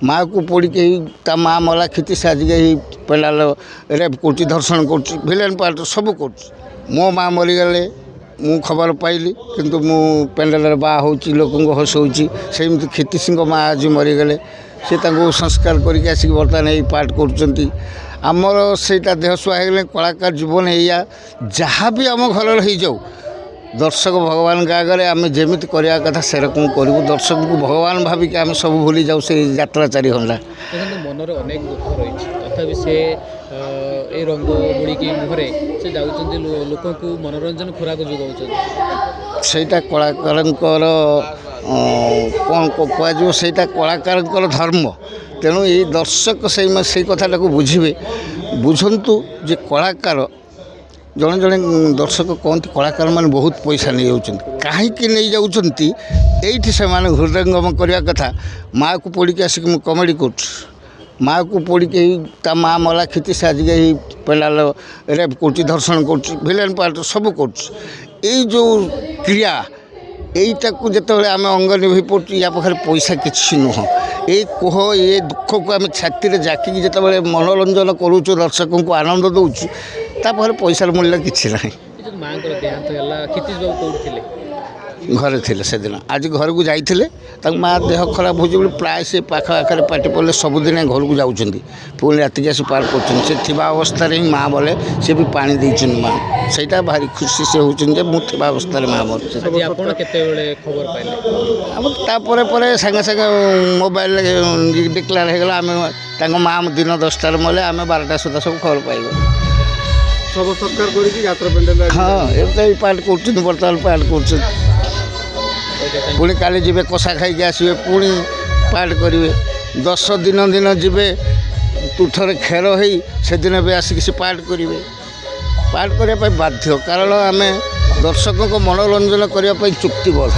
माँ को पोड़ी के माँ मला खींची साजिक पेलाल रेप कर धर्षण कर भिलेन पार्ट सब कर मो माँ मरीगले मु खबर पाइली किंतु मु पेंडाल बाहा होची लोक हसौची सेमती खीति सिंह माँ आज मरीगले से संस्कार करके आसिक बर्तमान ये पार्ट करमर सेटा देहसुआ हो कलाकार जीवन या जहाँ भी आम घर हो जाऊ दर्शक भगवान आगे आम जमी करवा कथा से रकम करूँ दर्शक को भगवान भाविक आम सब भूली जाऊ से यात्रा 4 घंटा मनर अनेक दुख रही तथापि से ए रंग बुड़ी मुहरे से जाऊँ लोक को मनोरंजन खुराक जोगाऊँ सेटा कलाकार कौन कह सेटा कलाकार धर्म तेणु ये दर्शक से कथाटा को बुझे बुझंतु जे कलाकार जड़े जड़े दर्शक कहते कलाकार मैंने बहुत पैसा नहीं जाऊँ कहीं नहीं जाऊँगी से हृदयंगम करने कथा माँ को पोड़ी के आसिक कमेडी कर माँ को पोड़ी के माँ मला खींची साजिक पेलाल रेप कर धर्षण कर भिलेन पार्ट सब कर जो क्रिया यहीटा को जिते आम अंग निभि पड़ू या पाखे पैसा किसी नुह ये कोह ये दुख को आम छाती जाकिकी जिते मनोरंजन करूँ दर्शकों को आनंद दौचु तापर पैसार मूल्य किसी ना घरे थे से दिन आज घर को जाते माँ देह खराब हो प्राय से पाख आखिर पार्टी पड़े सबुदिन घर को जाऊँ पुणी रातिक आस पार कर अवस्था ही माँ बोले सी भी पानी देचुन माँ से भारी खुशी से होती मुझे अवस्था माँ मर सागे सागे मोबाइल डिक्लेयर होगा आम माँ दिन 10टार मले आम 12टा सुधा सब खबर पाइब सब सरकार कर हाँ ये पार्ट कर बर्तमान पार्ट कर पुणी काली जी कषा खाई आसवे पुणी पार्ट करेंगे 10 दिन दिन जीवे तुठर खेर हो से दिन भी आसिक से पार्ट करेंगे पार्ट करने बाध्य कारण आम दर्शकों को मनोरंजन करने चुक्तिबद्ध।